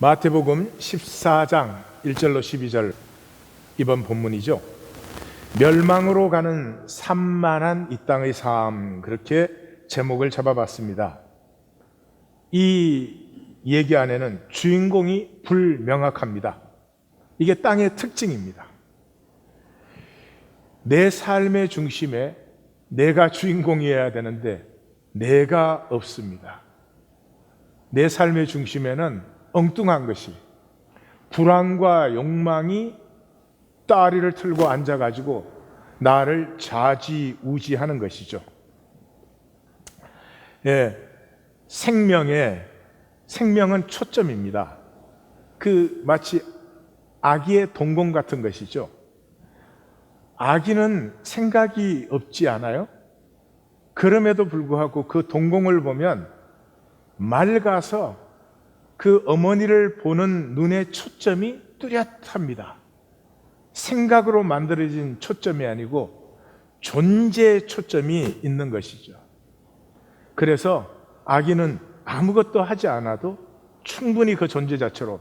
마태복음 14장 1절로 12절 이번 본문이죠. 멸망으로 가는 산만한 이 땅의 삶, 그렇게 제목을 잡아봤습니다. 이 얘기 안에는 주인공이 불명확합니다. 이게 땅의 특징입니다. 내 삶의 중심에 내가 주인공이어야 되는데 내가 없습니다. 내 삶의 중심에는 엉뚱한 것이, 불안과 욕망이 따리를 틀고 앉아가지고 나를 좌지우지하는 것이죠. 생명은 초점입니다. 마치 아기의 동공 같은 것이죠. 아기는 생각이 없지 않아요? 그럼에도 불구하고 그 동공을 보면 맑아서 그 어머니를 보는 눈의 초점이 뚜렷합니다. 생각으로 만들어진 초점이 아니고 존재의 초점이 있는 것이죠. 그래서 아기는 아무것도 하지 않아도 충분히 그 존재 자체로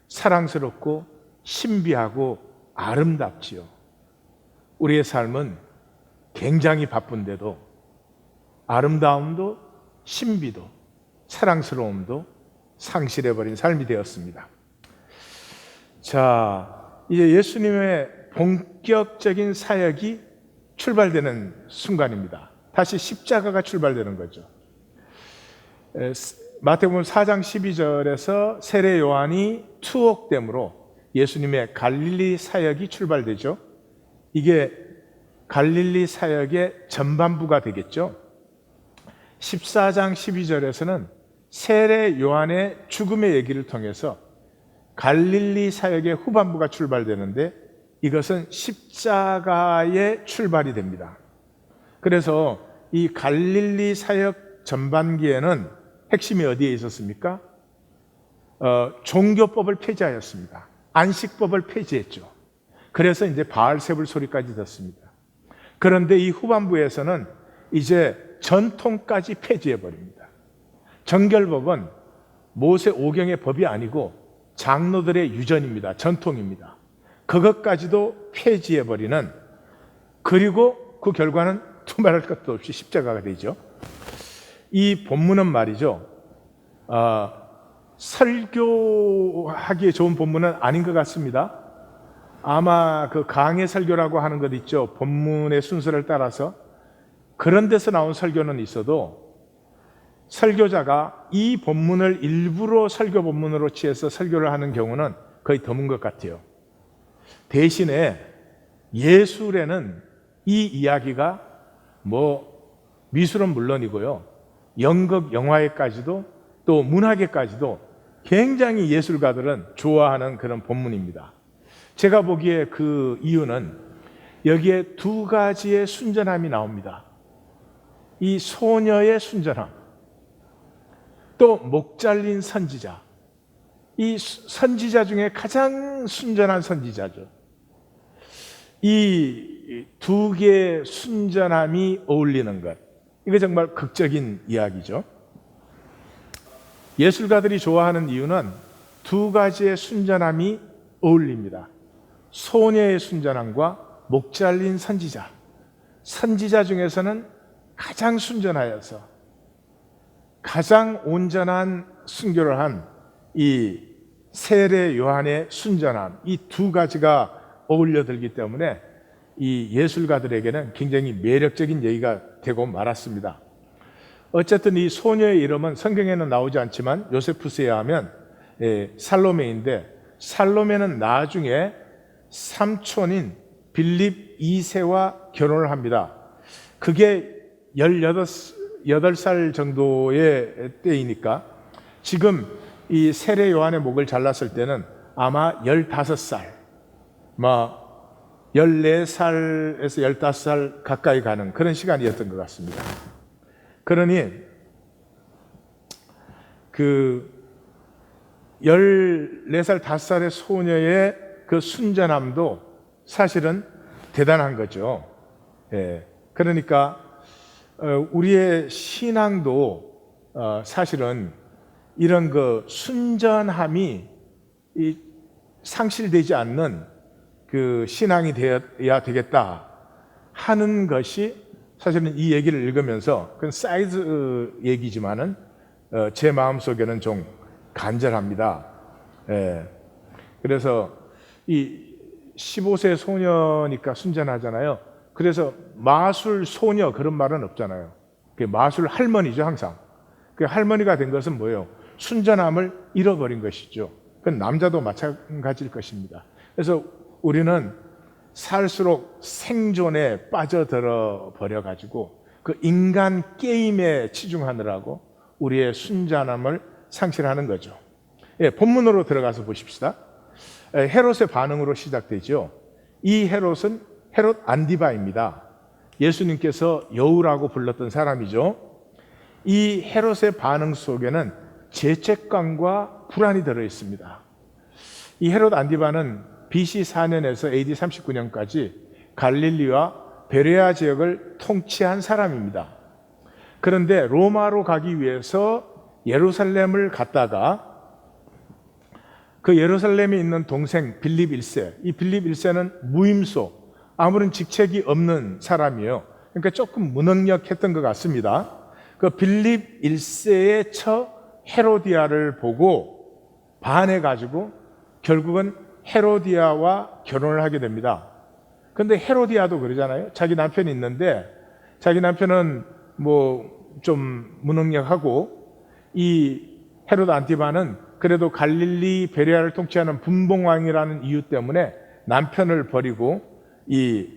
사랑스럽고 신비하고 아름답지요. 우리의 삶은 굉장히 바쁜데도 아름다움도 신비도 사랑스러움도 상실해버린 삶이 되었습니다. 자, 이제 예수님의 본격적인 사역이 출발되는 순간입니다. 다시 십자가가 출발되는 거죠. 마태복음 4장 12절에서 세례 요한이 투옥됨으로 예수님의 갈릴리 사역이 출발되죠. 이게 갈릴리 사역의 전반부가 되겠죠. 14장 12절에서는 세례 요한의 죽음의 얘기를 통해서 갈릴리 사역의 후반부가 출발되는데 이것은 십자가의 출발이 됩니다. 그래서 이 갈릴리 사역 전반기에는 핵심이 어디에 있었습니까? 종교법을 폐지하였습니다. 안식법을 폐지했죠. 그래서 이제 바알세불 소리까지 듣습니다. 그런데 이 후반부에서는 이제 전통까지 폐지해버립니다. 정결법은 모세 오경의 법이 아니고 장로들의 유전입니다. 전통입니다. 그것까지도 폐지해버리는, 그리고 그 결과는 두말할 것도 없이 십자가가 되죠. 이 본문은 말이죠, 설교하기에 좋은 본문은 아닌 것 같습니다. 아마 그 강해 설교라고 하는 것 있죠. 본문의 순서를 따라서 그런 데서 나온 설교는 있어도 설교자가 이 본문을 일부러 설교 본문으로 취해서 설교를 하는 경우는 거의 드문 것 같아요. 대신에 예술에는 이 이야기가 미술은 물론이고요, 연극, 영화에까지도 또 문학에까지도 굉장히 예술가들은 좋아하는 그런 본문입니다. 제가 보기에 그 이유는 여기에 두 가지의 순전함이 나옵니다. 이 소녀의 순전함, 또 목 잘린 선지자, 이 선지자 중에 가장 순전한 선지자죠. 이 두 개의 순전함이 어울리는 것, 이거 정말 극적인 이야기죠. 예술가들이 좋아하는 이유는 두 가지의 순전함이 어울립니다. 소녀의 순전함과 목 잘린 선지자. 선지자 중에서는 가장 순전하여서 가장 온전한 순교를 한 이 세례 요한의 순전함, 이 두 가지가 어울려들기 때문에 이 예술가들에게는 굉장히 매력적인 얘기가 되고 말았습니다. 어쨌든 이 소녀의 이름은 성경에는 나오지 않지만 요세푸스에 의하면 살로메인데, 살로메는 나중에 삼촌인 빌립 2세와 결혼을 합니다. 그게 18살 정도의 때이니까 지금 이 세례 요한의 목을 잘랐을 때는 아마 15살, 14살에서 15살 가까이 가는 그런 시간이었던 것 같습니다. 그러니 그 14살, 5살의 소녀의 그 순전함도 사실은 대단한 거죠. 그러니까 우리의 신앙도 사실은 이런 그 순전함이 이 상실되지 않는 그 신앙이 되어야 되겠다 하는 것이 사실은 이 얘기를 읽으면서 그건 사이즈 얘기지만은 제 마음속에는 좀 간절합니다. 그래서 이 15세 소녀니까 순전하잖아요. 그래서 마술 소녀 그런 말은 없잖아요. 마술 할머니죠, 항상. 그 할머니가 된 것은 뭐예요? 순전함을 잃어버린 것이죠. 그건 남자도 마찬가지일 것입니다. 그래서 우리는 살수록 생존에 빠져들어 버려가지고 그 인간 게임에 치중하느라고 우리의 순전함을 상실하는 거죠. 본문으로 들어가서 보십시다. 헤롯의 반응으로 시작되죠. 이 헤롯은 헤롯 안디바입니다. 예수님께서 여우라고 불렀던 사람이죠. 이 헤롯의 반응 속에는 죄책감과 불안이 들어 있습니다. 이 헤롯 안디바는 BC 4년에서 AD 39년까지 갈릴리와 베레아 지역을 통치한 사람입니다. 그런데 로마로 가기 위해서 예루살렘을 갔다가 그 예루살렘에 있는 동생 빌립 1세, 이 빌립 1세는 무임소, 아무런 직책이 없는 사람이에요. 그러니까 조금 무능력했던 것 같습니다. 그 빌립 1세의 처 헤로디아를 보고 반해가지고 결국은 헤로디아와 결혼을 하게 됩니다. 그런데 헤로디아도 그러잖아요. 자기 남편이 있는데 자기 남편은 뭐 좀 무능력하고 이 헤롯 안티바는 그래도 갈릴리 베레아를 통치하는 분봉왕이라는 이유 때문에 남편을 버리고 이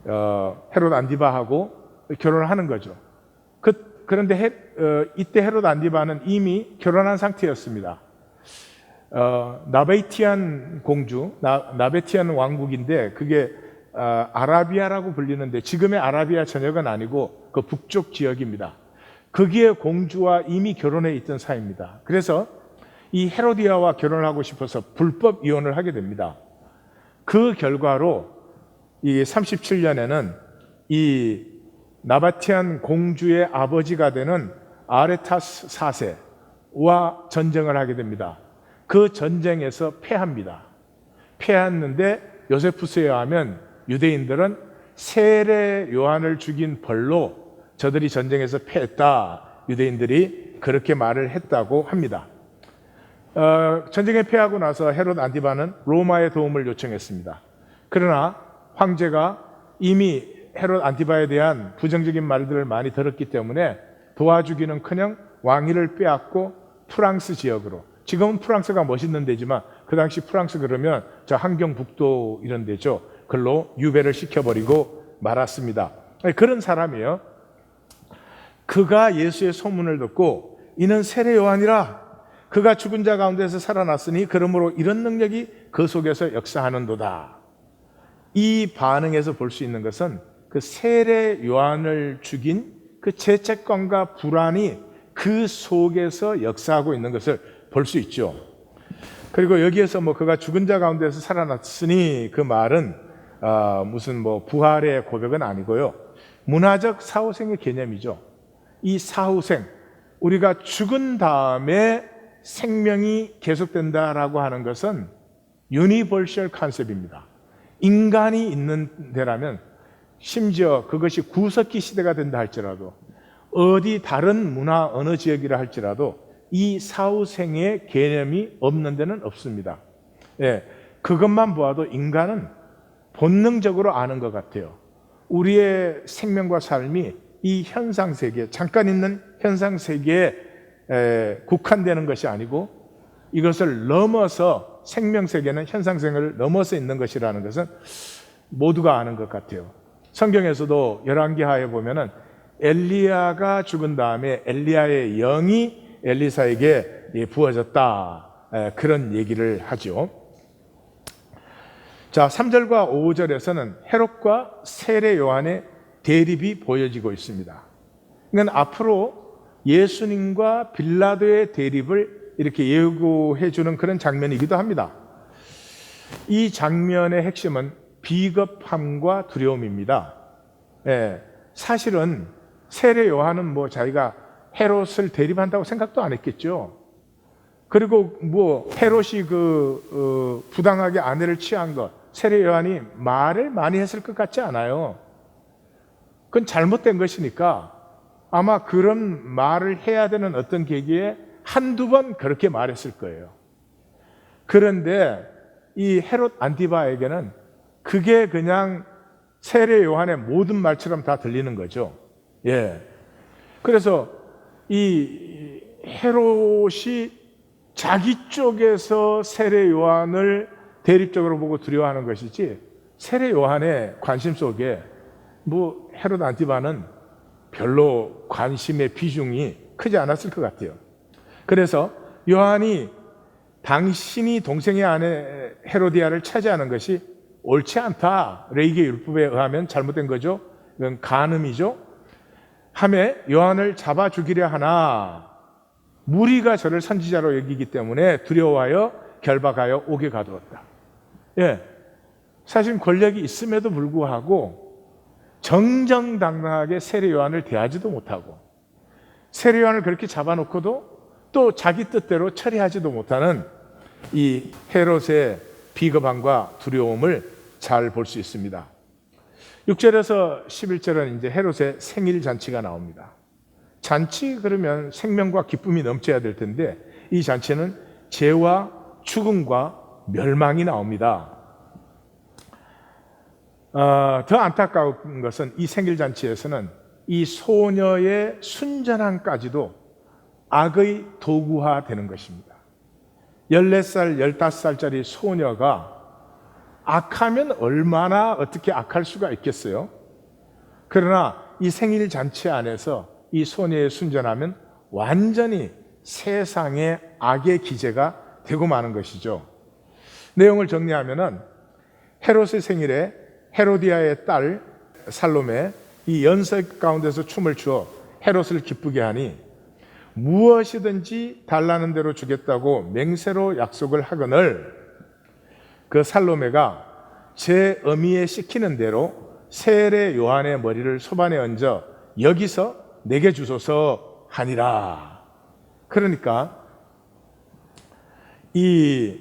헤롯 안티바하고 결혼을 하는 거죠. 그런데 이때 헤롯 안티바는 이미 결혼한 상태였습니다. 나베티안 공주, 나베티안 왕국인데 그게 아라비아라고 불리는데 지금의 아라비아 전역은 아니고 그 북쪽 지역입니다. 거기에 공주와 이미 결혼해 있던 사이입니다. 그래서 이 헤로디아와 결혼을 하고 싶어서 불법 이혼을 하게 됩니다. 그 결과로 이 37년에는 이 나바티안 공주의 아버지가 되는 아레타스 4세와 전쟁을 하게 됩니다. 그 전쟁에서 패합니다. 패했는데 요세푸스에 의하면 유대인들은 세례 요한을 죽인 벌로 저들이 전쟁에서 패했다. 유대인들이 그렇게 말을 했다고 합니다. 전쟁에 패하고 나서 헤롯 안티바는 로마의 도움을 요청했습니다. 그러나 황제가 이미 헤롯 안티바에 대한 부정적인 말들을 많이 들었기 때문에 도와주기는커녕 왕위를 빼앗고 프랑스 지역으로, 지금은 프랑스가 멋있는 데지만 그 당시 프랑스 그러면 저 함경북도 이런 데죠. 글로 유배를 시켜버리고 말았습니다. 그런 사람이에요. 그가 예수의 소문을 듣고 이는 세례 요한이라, 그가 죽은 자 가운데서 살아났으니 그러므로 이런 능력이 그 속에서 역사하는도다. 이 반응에서 볼 수 있는 것은 그 세례 요한을 죽인 그 죄책감과 불안이 그 속에서 역사하고 있는 것을 볼 수 있죠. 그리고 여기에서 뭐 그가 죽은 자 가운데서 살아났으니 그 말은 무슨 뭐 부활의 고백은 아니고요. 문화적 사후생의 개념이죠. 이 사후생, 우리가 죽은 다음에 생명이 계속된다라고 하는 것은 유니버셜 컨셉입니다. 인간이 있는 데라면, 심지어 그것이 구석기 시대가 된다 할지라도, 어디 다른 문화 어느 지역이라 할지라도 이 사후생의 개념이 없는 데는 없습니다. 그것만 보아도 인간은 본능적으로 아는 것 같아요. 우리의 생명과 삶이 이 현상세계, 잠깐 있는 현상세계에 국한되는 것이 아니고 이것을 넘어서, 생명세계는 현상세계를 넘어서 있는 것이라는 것은 모두가 아는 것 같아요. 성경에서도 열왕기하에 보면은 엘리야가 죽은 다음에 엘리야의 영이 엘리사에게 부어졌다, 그런 얘기를 하죠. 자, 3절과 5절에서는 헤롯과 세례 요한의 대립이 보여지고 있습니다. 그러니까 앞으로 예수님과 빌라도의 대립을 이렇게 예고해 주는 그런 장면이기도 합니다. 이 장면의 핵심은 비겁함과 두려움입니다. 사실은 세례 요한은 뭐 자기가 헤롯을 대립한다고 생각도 안 했겠죠. 그리고 뭐 헤롯이 부당하게 아내를 취한 것, 세례 요한이 말을 많이 했을 것 같지 않아요. 그건 잘못된 것이니까 아마 그런 말을 해야 되는 어떤 계기에 한두 번 그렇게 말했을 거예요. 그런데 이 헤롯 안티바에게는 그게 그냥 세례 요한의 모든 말처럼 다 들리는 거죠. 예. 그래서 이 헤롯이 자기 쪽에서 세례 요한을 대립적으로 보고 두려워하는 것이지, 세례 요한의 관심 속에 뭐 헤롯 안티바는 별로 관심의 비중이 크지 않았을 것 같아요. 그래서 요한이 당신이 동생의 아내 헤로디아를 차지하는 것이 옳지 않다, 레위기 율법에 의하면 잘못된 거죠. 이건 간음이죠. 하매 요한을 잡아 죽이려 하나 무리가 저를 선지자로 여기기 때문에 두려워하여 결박하여 옥에 가두었다. 예, 사실 권력이 있음에도 불구하고 정정당당하게 세례 요한을 대하지도 못하고, 세례 요한을 그렇게 잡아놓고도 또 자기 뜻대로 처리하지도 못하는 이 헤롯의 비겁함과 두려움을 잘 볼 수 있습니다. 6절에서 11절은 이제 헤롯의 생일 잔치가 나옵니다. 잔치 그러면 생명과 기쁨이 넘쳐야 될 텐데, 이 잔치는 죄와 죽음과 멸망이 나옵니다. 더 안타까운 것은 이 생일잔치에서는 이 소녀의 순전함까지도 악의 도구화되는 것입니다. 14살, 15살짜리 소녀가 악하면 얼마나 어떻게 악할 수가 있겠어요? 그러나 이 생일잔치 안에서 이 소녀의 순전함은 완전히 세상의 악의 기제가 되고 마는 것이죠. 내용을 정리하면은 헤롯의 생일에 헤로디아의 딸 살로메 이 연석 가운데서 춤을 추어 헤롯을 기쁘게 하니 무엇이든지 달라는 대로 주겠다고 맹세로 약속을 하거늘 그 살로메가 제 어미에 시키는 대로 세례 요한의 머리를 소반에 얹어 여기서 내게 주소서 하니라. 그러니까 이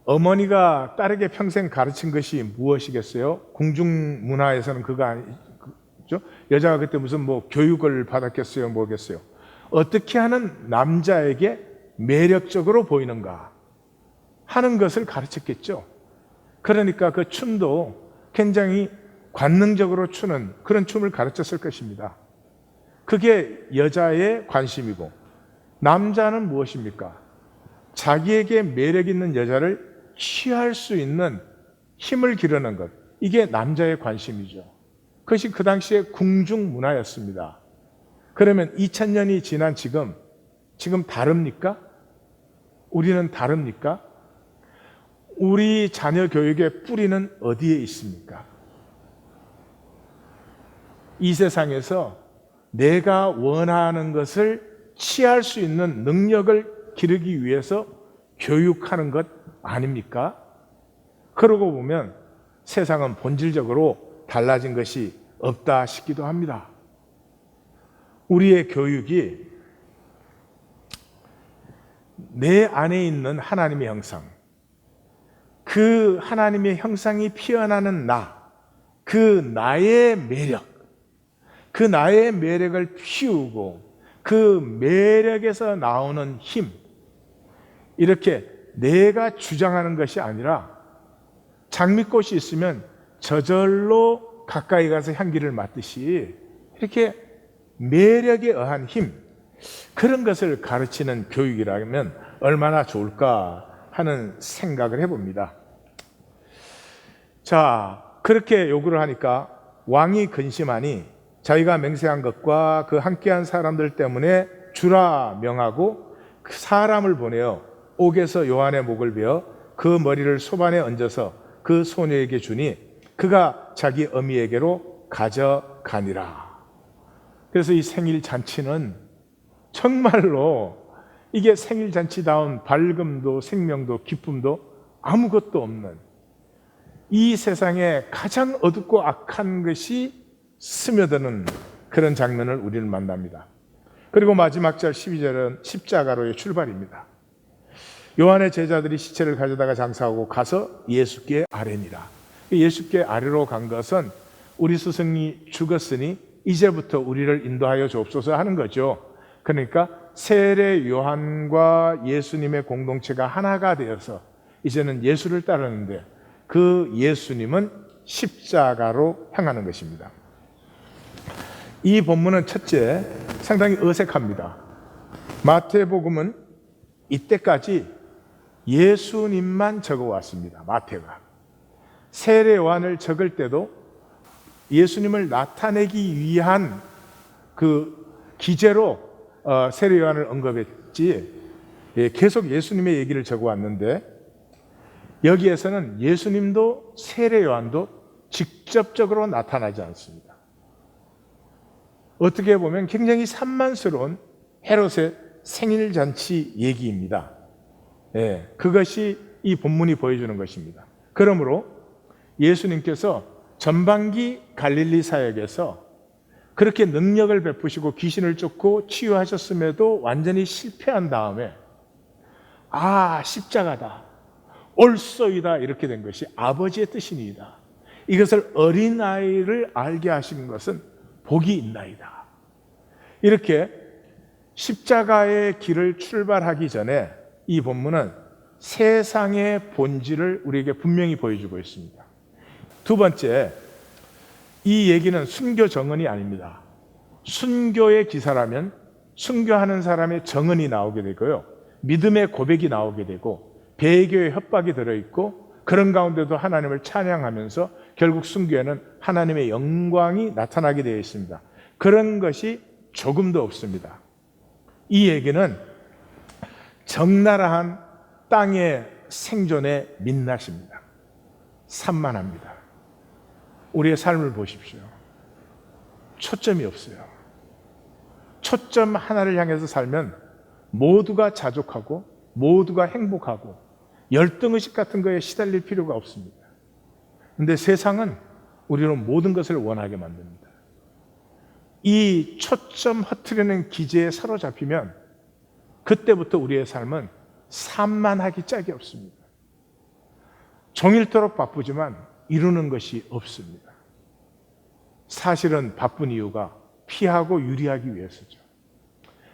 어머니가 딸에게 평생 가르친 것이 무엇이겠어요? 궁중 문화에서는 그거 아니죠? 여자가 그때 무슨 뭐 교육을 받았겠어요? 뭐겠어요? 어떻게 하는 남자에게 매력적으로 보이는가 하는 것을 가르쳤겠죠. 그러니까 그 춤도 굉장히 관능적으로 추는 그런 춤을 가르쳤을 것입니다. 그게 여자의 관심이고, 남자는 무엇입니까? 자기에게 매력 있는 여자를 취할 수 있는 힘을 기르는 것, 이게 남자의 관심이죠. 그것이 그 당시의 궁중 문화였습니다. 그러면 2000년이 지난 지금 다릅니까? 우리는 다릅니까? 우리 자녀 교육의 뿌리는 어디에 있습니까? 이 세상에서 내가 원하는 것을 취할 수 있는 능력을 기르기 위해서 교육하는 것 아닙니까? 그러고 보면 세상은 본질적으로 달라진 것이 없다 싶기도 합니다. 우리의 교육이 내 안에 있는 하나님의 형상, 그 하나님의 형상이 피어나는 그 나의 매력, 그 나의 매력을 피우고 그 매력에서 나오는 힘, 이렇게 내가 주장하는 것이 아니라 장미꽃이 있으면 저절로 가까이 가서 향기를 맡듯이 이렇게 매력에 의한 힘, 그런 것을 가르치는 교육이라면 얼마나 좋을까 하는 생각을 해봅니다. 자, 그렇게 요구를 하니까 왕이 근심하니 자기가 맹세한 것과 그 함께한 사람들 때문에 주라 명하고 그 사람을 보내어 옥에서 요한의 목을 베어 그 머리를 소반에 얹어서 그 소녀에게 주니 그가 자기 어미에게로 가져가니라. 그래서 이 생일 잔치는 정말로 이게 생일 잔치다운 밝음도 생명도 기쁨도 아무것도 없는, 이 세상에 가장 어둡고 악한 것이 스며드는 그런 장면을 우리는 만납니다. 그리고 마지막 절 12절은 십자가로의 출발입니다. 요한의 제자들이 시체를 가져다가 장사하고 가서 예수께 아뢰니라. 예수께 아뢰러 간 것은 우리 스승이 죽었으니 이제부터 우리를 인도하여 주옵소서 하는 거죠. 그러니까 세례 요한과 예수님의 공동체가 하나가 되어서 이제는 예수를 따르는데 그 예수님은 십자가로 향하는 것입니다. 이 본문은 첫째, 상당히 어색합니다. 마태복음은 이때까지 예수님만 적어왔습니다. 마태가. 세례 요한을 적을 때도 예수님을 나타내기 위한 그 기제로 세례 요한을 언급했지, 계속 예수님의 얘기를 적어왔는데 여기에서는 예수님도 세례 요한도 직접적으로 나타나지 않습니다. 어떻게 보면 굉장히 산만스러운 헤롯의 생일잔치 얘기입니다. 그것이 이 본문이 보여주는 것입니다. 그러므로 예수님께서 전반기 갈릴리 사역에서 그렇게 능력을 베푸시고 귀신을 쫓고 치유하셨음에도 완전히 실패한 다음에 십자가다, 올소이다 이렇게 된 것이 아버지의 뜻이니이다. 이것을 어린아이를 알게 하시는 것은 복이 있나이다. 이렇게 십자가의 길을 출발하기 전에 이 본문은 세상의 본질을 우리에게 분명히 보여주고 있습니다. 두 번째, 이 얘기는 순교 정언이 아닙니다. 순교의 기사라면 순교하는 사람의 정언이 나오게 되고요, 믿음의 고백이 나오게 되고 배교의 협박이 들어있고, 그런 가운데도 하나님을 찬양하면서 결국 순교에는 하나님의 영광이 나타나게 되어 있습니다. 그런 것이 조금도 없습니다. 이 얘기는 적나라한 땅의 생존의 민낯입니다. 산만합니다. 우리의 삶을 보십시오. 초점이 없어요. 초점 하나를 향해서 살면 모두가 자족하고 모두가 행복하고 열등의식 같은 거에 시달릴 필요가 없습니다. 그런데 세상은 우리로 모든 것을 원하게 만듭니다. 이 초점 흐트리는 기제에 사로잡히면 그때부터 우리의 삶은 산만하기 짝이 없습니다. 종일토록 바쁘지만 이루는 것이 없습니다. 사실은 바쁜 이유가 피하고 유리하기 위해서죠.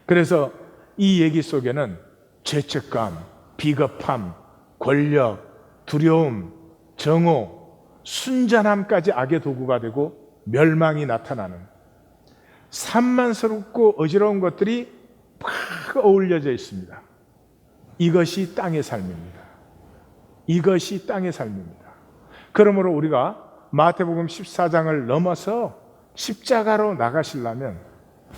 그래서 이 얘기 속에는 죄책감, 비겁함, 권력, 두려움, 정오, 순전함까지 악의 도구가 되고 멸망이 나타나는 산만스럽고 어지러운 것들이 팍 어울려져 있습니다. 이것이 땅의 삶입니다. 이것이 땅의 삶입니다. 그러므로 우리가 마태복음 14장을 넘어서 십자가로 나가시려면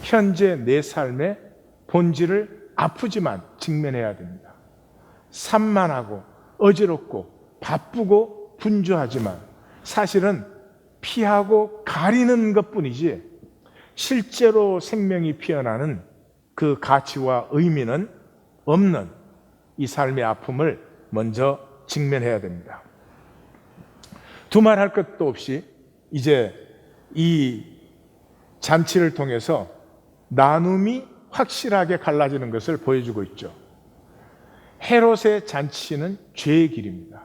현재 내 삶의 본질을 아프지만 직면해야 됩니다. 산만하고 어지럽고 바쁘고 분주하지만 사실은 피하고 가리는 것뿐이지 실제로 생명이 피어나는 그 가치와 의미는 없는 이 삶의 아픔을 먼저 직면해야 됩니다. 두말할 것도 없이 이제 이 잔치를 통해서 나눔이 확실하게 갈라지는 것을 보여주고 있죠. 헤롯의 잔치는 죄의 길입니다.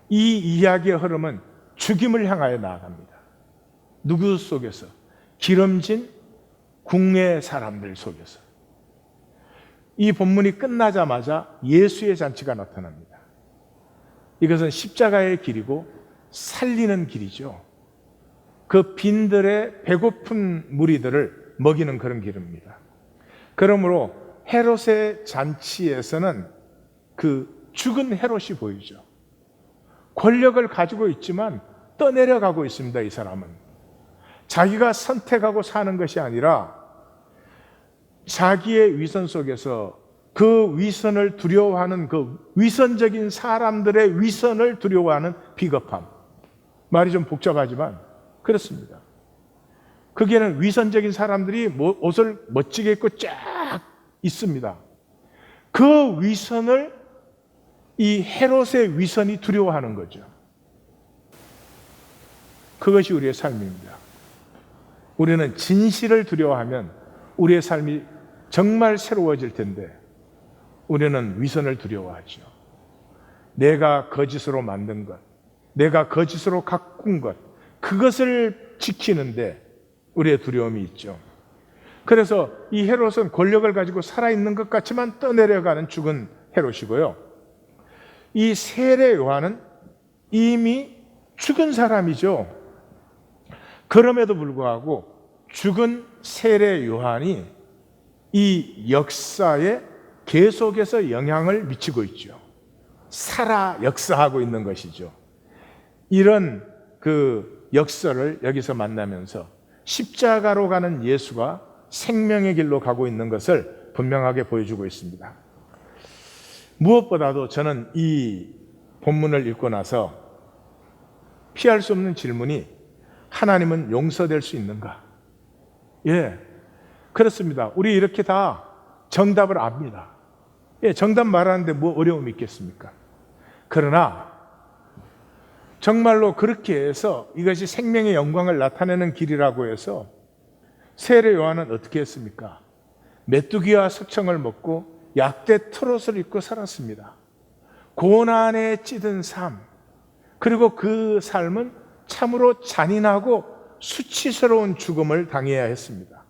이 이야기의 흐름은 죽임을 향하여 나아갑니다. 누구 속에서? 기름진 궁의 사람들 속에서. 이 본문이 끝나자마자 예수의 잔치가 나타납니다. 이것은 십자가의 길이고 살리는 길이죠. 그 빈들의 배고픈 무리들을 먹이는 그런 길입니다. 그러므로 헤롯의 잔치에서는 그 죽은 헤롯이 보이죠. 권력을 가지고 있지만 떠내려가고 있습니다. 이 사람은 자기가 선택하고 사는 것이 아니라 자기의 위선 속에서 그 위선을 두려워하는 그 위선적인 사람들의 위선을 두려워하는 비겁함. 말이 좀 복잡하지만 그렇습니다. 거기에는 위선적인 사람들이 옷을 멋지게 입고 쫙 있습니다. 그 위선을 이 헤롯의 위선이 두려워하는 거죠. 그것이 우리의 삶입니다. 우리는 진실을 두려워하면 우리의 삶이 정말 새로워질 텐데 우리는 위선을 두려워하죠. 내가 거짓으로 만든 것, 내가 거짓으로 가꾼 것, 그것을 지키는데 우리의 두려움이 있죠. 그래서 이 헤롯은 권력을 가지고 살아있는 것 같지만 떠내려가는 죽은 헤롯이고요. 이 세례 요한은 이미 죽은 사람이죠. 그럼에도 불구하고 죽은 세례 요한이 이 역사에 계속해서 영향을 미치고 있죠. 살아 역사하고 있는 것이죠. 이런 그 역사를 여기서 만나면서 십자가로 가는 예수가 생명의 길로 가고 있는 것을 분명하게 보여주고 있습니다. 무엇보다도 저는 이 본문을 읽고 나서 피할 수 없는 질문이 하나님은 용서될 수 있는가? 예, 그렇습니다. 우리 이렇게 다 정답을 압니다. 예, 정답 말하는데 뭐 어려움이 있겠습니까? 그러나 정말로 그렇게 해서 이것이 생명의 영광을 나타내는 길이라고 해서 세례 요한은 어떻게 했습니까? 메뚜기와 석청을 먹고 약대 트롯을 입고 살았습니다. 고난에 찌든 삶, 그리고 그 삶은 참으로 잔인하고 수치스러운 죽음을 당해야 했습니다.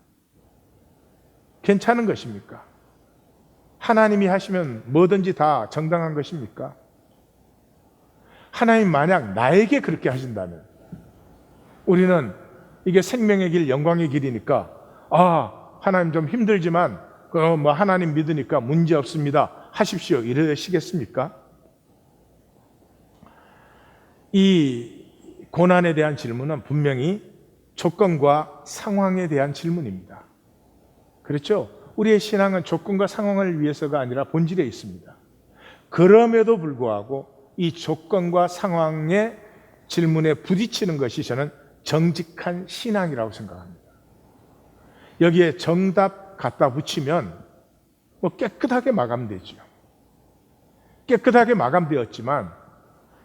괜찮은 것입니까? 하나님이 하시면 뭐든지 다 정당한 것입니까? 하나님 만약 나에게 그렇게 하신다면 우리는 이게 생명의 길, 영광의 길이니까 하나님 좀 힘들지만 뭐 하나님 믿으니까 문제 없습니다. 하십시오. 이러시겠습니까? 이 고난에 대한 질문은 분명히 조건과 상황에 대한 질문입니다. 그렇죠? 우리의 신앙은 조건과 상황을 위해서가 아니라 본질에 있습니다. 그럼에도 불구하고 이 조건과 상황의 질문에 부딪히는 것이 저는 정직한 신앙이라고 생각합니다. 여기에 정답 갖다 붙이면 뭐 깨끗하게 마감되죠. 깨끗하게 마감되었지만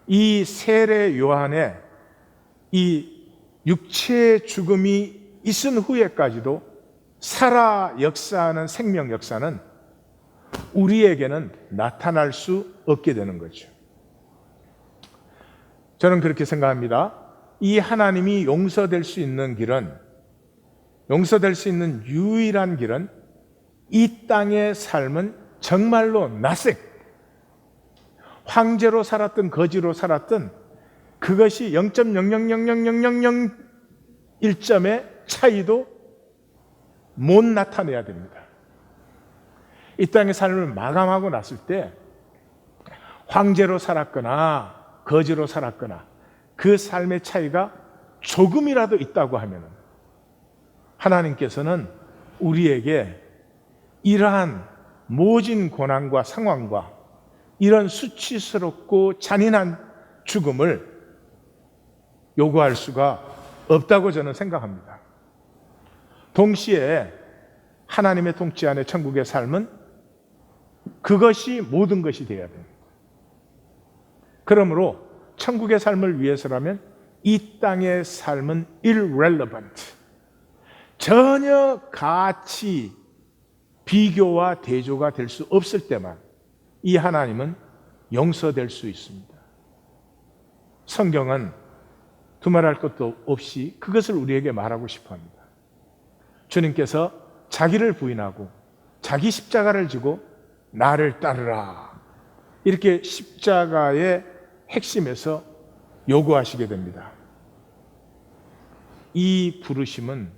이 세례 요한의 이 육체의 죽음이 있은 후에까지도 살아 역사하는 생명 역사는 우리에게는 나타날 수 없게 되는 거죠. 저는 그렇게 생각합니다. 이 하나님이 용서될 수 있는 길은, 용서될 수 있는 유일한 길은 이 땅의 삶은 정말로 nothing, 황제로 살았든 거지로 살았든 그것이 0.00000001점의 차이도 못 나타내야 됩니다. 이 땅의 삶을 마감하고 났을 때 황제로 살았거나 거지로 살았거나 그 삶의 차이가 조금이라도 있다고 하면 하나님께서는 우리에게 이러한 모진 고난과 상황과 이런 수치스럽고 잔인한 죽음을 요구할 수가 없다고 저는 생각합니다. 동시에 하나님의 통치 안에 천국의 삶은 그것이 모든 것이 되어야 됩니다. 그러므로 천국의 삶을 위해서라면 이 땅의 삶은 irrelevant, 전혀 가치 비교와 대조가 될 수 없을 때만 이 하나님은 용서될 수 있습니다. 성경은 두말할 것도 없이 그것을 우리에게 말하고 싶어 합니다. 주님께서 자기를 부인하고 자기 십자가를 지고 나를 따르라, 이렇게 십자가의 핵심에서 요구하시게 됩니다. 이 부르심은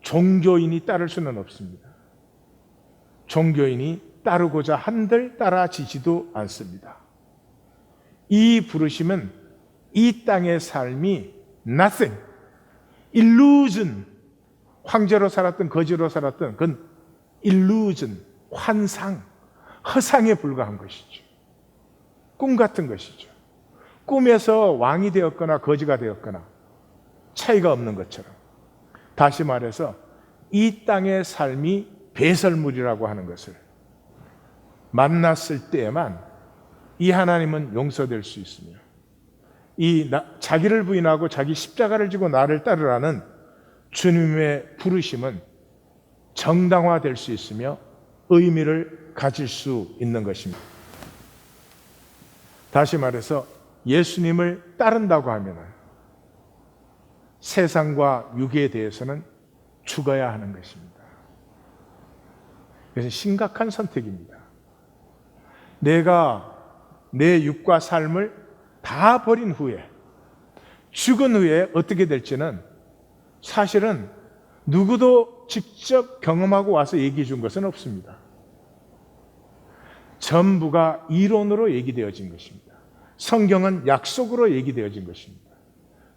종교인이 따를 수는 없습니다. 종교인이 따르고자 한들 따라지지도 않습니다. 이 부르심은 이 땅의 삶이 nothing, illusion, 황제로 살았든 거지로 살았든 그건 illusion, 환상, 허상에 불과한 것이죠. 꿈 같은 것이죠. 꿈에서 왕이 되었거나 거지가 되었거나 차이가 없는 것처럼, 다시 말해서 이 땅의 삶이 배설물이라고 하는 것을 만났을 때에만 이 하나님은 용서될 수 있으며, 자기를 부인하고 자기 십자가를 지고 나를 따르라는 주님의 부르심은 정당화될 수 있으며 의미를 가질 수 있는 것입니다. 다시 말해서 예수님을 따른다고 하면 세상과 육에 대해서는 죽어야 하는 것입니다. 그래서 심각한 선택입니다. 내가 내 육과 삶을 다 버린 후에, 죽은 후에 어떻게 될지는 사실은 누구도 직접 경험하고 와서 얘기해 준 것은 없습니다. 전부가 이론으로 얘기되어진 것입니다. 성경은 약속으로 얘기되어진 것입니다.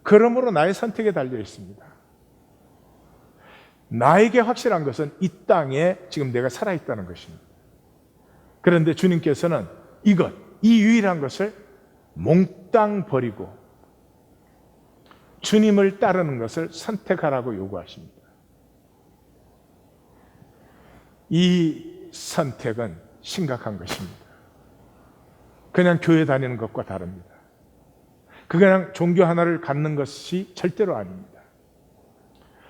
그러므로 나의 선택에 달려 있습니다. 나에게 확실한 것은 이 땅에 지금 내가 살아있다는 것입니다. 그런데 주님께서는 이 유일한 것을 몽땅 버리고 주님을 따르는 것을 선택하라고 요구하십니다. 이 선택은 심각한 것입니다. 그냥 교회 다니는 것과 다릅니다. 그냥 종교 하나를 갖는 것이 절대로 아닙니다.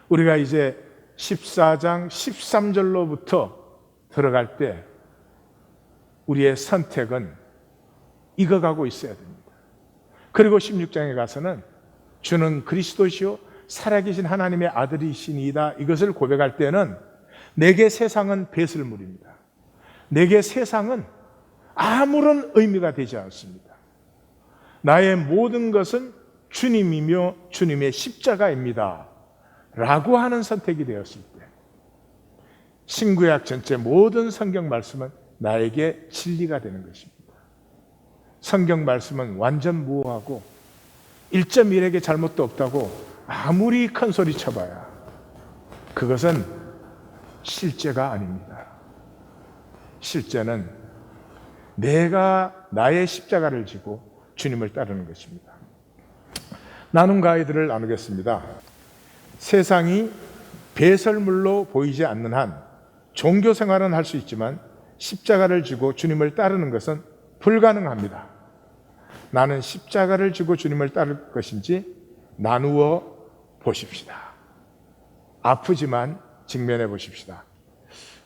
우리가 이제 14장 13절로부터 들어갈 때 우리의 선택은 익어가고 있어야 됩니다. 그리고 16장에 가서는 주는 그리스도시요 살아계신 하나님의 아들이시니이다, 이것을 고백할 때는 내게 세상은 배설물입니다. 내게 세상은 아무런 의미가 되지 않습니다. 나의 모든 것은 주님이며 주님의 십자가입니다 라고 하는 선택이 되었을 때 신구약 전체 모든 성경 말씀은 나에게 진리가 되는 것입니다. 성경 말씀은 완전 무효하고 1.1에게 잘못도 없다고 아무리 큰 소리 쳐봐야 그것은 실제가 아닙니다. 실제는 내가 나의 십자가를 지고 주님을 따르는 것입니다. 나눔과 아이들을 나누겠습니다. 세상이 배설물로 보이지 않는 한 종교 생활은 할 수 있지만 십자가를 지고 주님을 따르는 것은 불가능합니다. 나는 십자가를 지고 주님을 따를 것인지 나누어 보십시다. 아프지만 직면해 보십시다.